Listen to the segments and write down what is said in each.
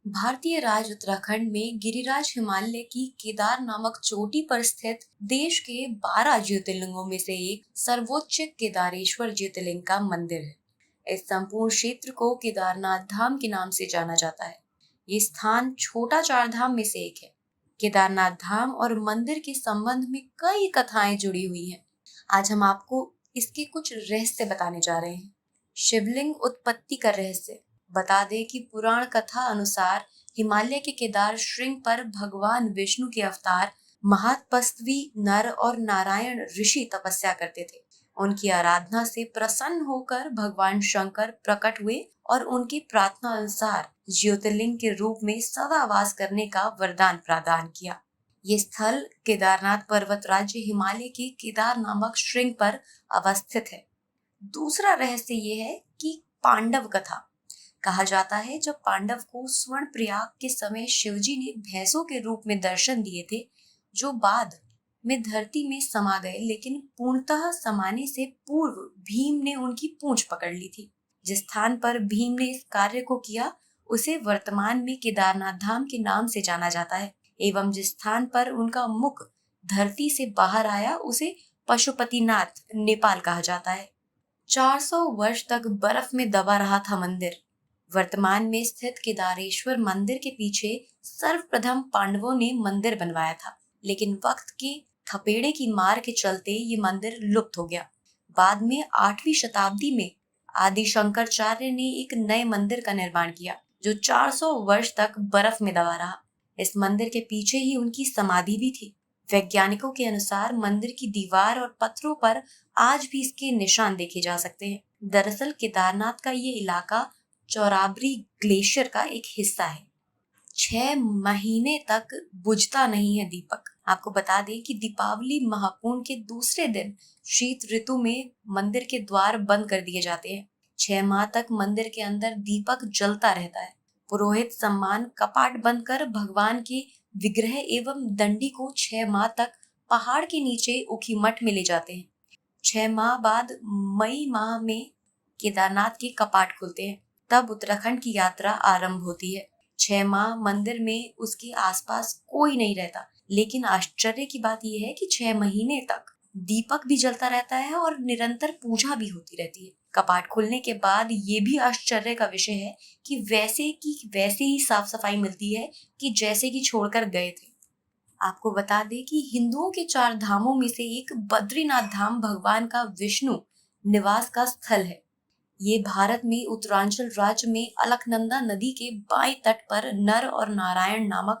भारतीय राज्य उत्तराखंड में गिरिराज हिमालय की केदार नामक चोटी पर स्थित देश के 12 ज्योतिर्लिंगों में से एक सर्वोच्च केदारेश्वर ज्योतिर्लिंग का मंदिर है। इस संपूर्ण क्षेत्र को केदारनाथ धाम के नाम से जाना जाता है। ये स्थान छोटा चार धाम में से एक है। केदारनाथ धाम और मंदिर के संबंध में कई कथाएं जुड़ी हुई हैं। आज हम आपको इसके कुछ रहस्य बताने जा रहे हैं। शिवलिंग उत्पत्ति का रहस्य। बता दें कि पुराण कथा अनुसार हिमालय के केदार श्रृंग पर भगवान विष्णु के अवतार महातपस्वी नर और नारायण ऋषि तपस्या करते थे। उनकी आराधना से प्रसन्न होकर भगवान शंकर प्रकट हुए और उनकी प्रार्थना अनुसार ज्योतिर्लिंग के रूप में सदा वास करने का वरदान प्रदान किया। ये स्थल केदारनाथ पर्वत राज्य हिमालय के केदार नामक श्रृंग पर अवस्थित है। दूसरा रहस्य ये है कि पांडव कथा। कहा जाता है जब पांडव को स्वर्ण प्रयाग के समय शिवजी ने भैंसों के रूप में दर्शन दिए थे, जो बाद में धरती में समा गए, लेकिन पूर्णतः समाने से पूर्व भीम ने उनकी पूंछ पकड़ ली थी। जिस स्थान पर भीम ने इस कार्य को किया उसे वर्तमान में केदारनाथ धाम के नाम से जाना जाता है, एवं जिस स्थान पर उनका मुख धरती से बाहर आया उसे पशुपतिनाथ नेपाल कहा जाता है। 400 वर्ष तक बर्फ में दबा रहा था मंदिर। वर्तमान में स्थित केदारेश्वर मंदिर के पीछे सर्वप्रथम पांडवों ने मंदिर बनवाया था, लेकिन वक्त के थपेड़े की मार के चलते ये मंदिर लुप्त हो गया। बाद में 8वीं शताब्दी में आदि शंकराचार्य ने एक नए मंदिर का निर्माण किया, जो 400 वर्ष तक बर्फ में दबा रहा। इस मंदिर के पीछे ही उनकी समाधि भी थी। वैज्ञानिकों के अनुसार मंदिर की दीवार और पत्थरों पर आज भी इसके निशान देखे जा सकते हैं। दरअसल केदारनाथ का ये इलाका चौराबरी ग्लेशियर का एक हिस्सा है। 6 महीने तक बुझता नहीं है दीपक। आपको बता दें कि दीपावली महापूर्ण के दूसरे दिन शीत ऋतु में मंदिर के द्वार बंद कर दिए जाते हैं। 6 माह तक मंदिर के अंदर दीपक जलता रहता है। पुरोहित सम्मान कपाट बंद कर भगवान के विग्रह एवं दंडी को 6 माह तक पहाड़ के नीचे ऊखीमठ में ले जाते हैं। 6 माह बाद मई माह में केदारनाथ के कपाट खुलते हैं। तब उत्तराखंड की यात्रा आरंभ होती है। 6 माह मंदिर में उसके आसपास कोई नहीं रहता, लेकिन आश्चर्य की बात यह है कि 6 महीने तक दीपक भी जलता रहता है और निरंतर पूजा भी होती रहती है। कपाट खुलने के बाद ये भी आश्चर्य का विषय है कि वैसे ही साफ सफाई मिलती है कि जैसे कि छोड़कर गए थे। आपको बता दें कि हिंदुओं के 4 धामों में से एक बद्रीनाथ धाम भगवान का विष्णु निवास का स्थल है। ये भारत में उत्तरांचल राज्य में अलकनंदा नदी के बाएं तट पर नर और नारायण नामक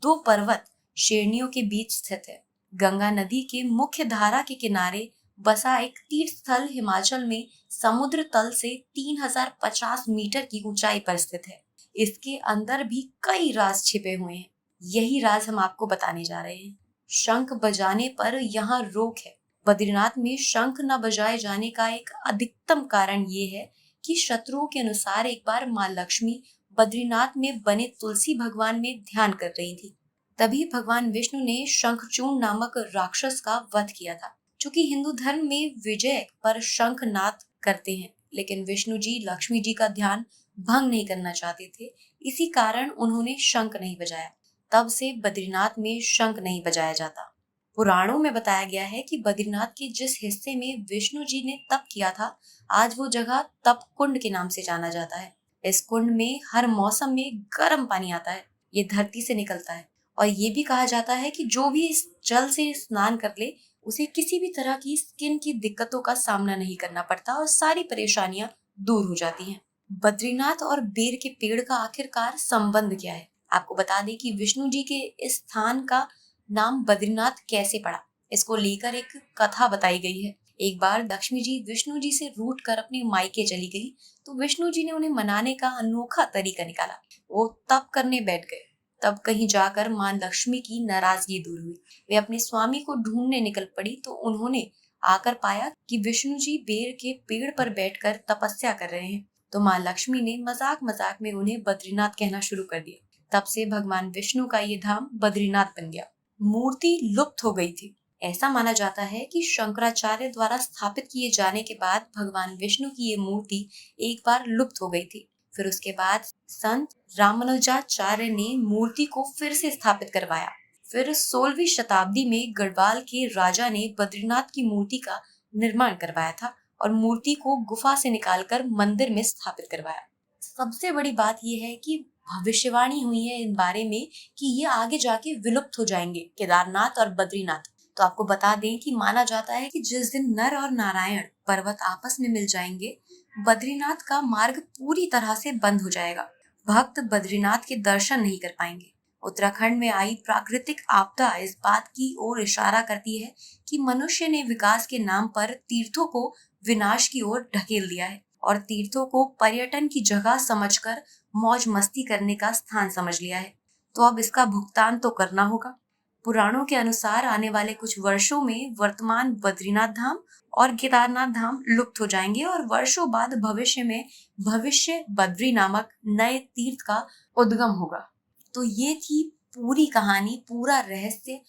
2 पर्वत श्रेणियों के बीच स्थित है। गंगा नदी के मुख्य धारा के किनारे बसा एक तीर्थ स्थल हिमाचल में समुद्र तल से 3050 मीटर की ऊंचाई पर स्थित है। इसके अंदर भी कई राज छिपे हुए हैं। यही राज हम आपको बताने जा रहे हैं। शंख बजाने पर यहाँ रोक है। बद्रीनाथ में शंख न बजाए जाने का एक अधिकतम कारण ये है कि शत्रुओं के अनुसार एक बार मां लक्ष्मी बद्रीनाथ में बने तुलसी भगवान में ध्यान कर रही थी। तभी भगवान विष्णु ने शंखचूर्ण नामक राक्षस का वध किया था। चूंकि हिंदू धर्म में विजय पर शंखनाद करते हैं, लेकिन विष्णु जी लक्ष्मी जी का ध्यान भंग नहीं करना चाहते थे, इसी कारण उन्होंने शंख नहीं बजाया। तब से बद्रीनाथ में शंख नहीं बजाया जाता। पुराणों में बताया गया है कि बद्रीनाथ के जिस हिस्से में विष्णु जी ने तप किया था, आज वो जगह तप कुंड के नाम से जाना जाता है। इस कुंड में हर मौसम में गर्म पानी आता है। ये धरती से निकलता है और ये भी कहा जाता है कि जो भी इस जल से स्नान कर ले उसे किसी भी तरह की स्किन की दिक्कतों का सामना नहीं करना पड़ता और सारी परेशानियां दूर हो जाती हैं। बद्रीनाथ और बेर के पेड़ का आखिरकार संबंध क्या है? आपको बता दें कि विष्णु जी के इस स्थान का नाम बद्रीनाथ कैसे पड़ा, इसको लेकर एक कथा बताई गई है। एक बार लक्ष्मी जी विष्णु जी से रूठ कर अपने मायके चली गई, तो विष्णु जी ने उन्हें मनाने का अनोखा तरीका निकाला। वो तप करने बैठ गए। तब कहीं जाकर मां लक्ष्मी की नाराजगी दूर हुई। वे अपने स्वामी को ढूंढने निकल पड़ी, तो उन्होंने आकर पाया कि विष्णु जी बेर के पेड़ पर बैठकर तपस्या कर रहे हैं। तो मां लक्ष्मी ने मजाक मजाक में उन्हें बद्रीनाथ कहना शुरू कर दिया। तब से भगवान विष्णु का ये धाम बद्रीनाथ बन गया। मूर्ति लुप्त हो गई थी। ऐसा माना जाता है कि शंकराचार्य द्वारा स्थापित किए जाने के बाद भगवान विष्णु की ये मूर्ति एक बार लुप्त हो गई थी। फिर उसके बाद संत रामानुजाचार्य ने मूर्ति को फिर से स्थापित करवाया। फिर 16वीं शताब्दी में गढ़वाल के राजा ने बद्रीनाथ की मूर्ति का निर्माण करवाया था और मूर्ति को गुफा से निकालकर मंदिर में स्थापित करवाया। सबसे बड़ी बात यह है कि भविष्यवाणी हुई है इन बारे में कि ये आगे जाके विलुप्त हो जाएंगे, केदारनाथ और बद्रीनाथ। तो आपको बता दें कि माना जाता है कि जिस दिन नर और नारायण पर्वत आपस में मिल जाएंगे, बद्रीनाथ का मार्ग पूरी तरह से बंद हो जाएगा। भक्त बद्रीनाथ के दर्शन नहीं कर पाएंगे। उत्तराखंड में आई प्राकृतिक आपदा इस बात की ओर इशारा करती है कि मनुष्य ने विकास के नाम पर तीर्थों को विनाश की ओर ढकेल दिया है और तीर्थों को पर्यटन की जगह समझकर मौज मस्ती करने का स्थान समझ लिया है। तो अब इसका भुगतान तो करना होगा। पुराणों के अनुसार आने वाले कुछ वर्षों में वर्तमान बद्रीनाथ धाम और केदारनाथ धाम लुप्त हो जाएंगे और वर्षों बाद भविष्य में भविष्य बद्री नामक नए तीर्थ का उद्गम होगा। तो ये थी पूरी कहानी, पूरा रहस्य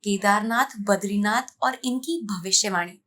केदारनाथ, बद्रीनाथ और इनकी भविष्यवाणी।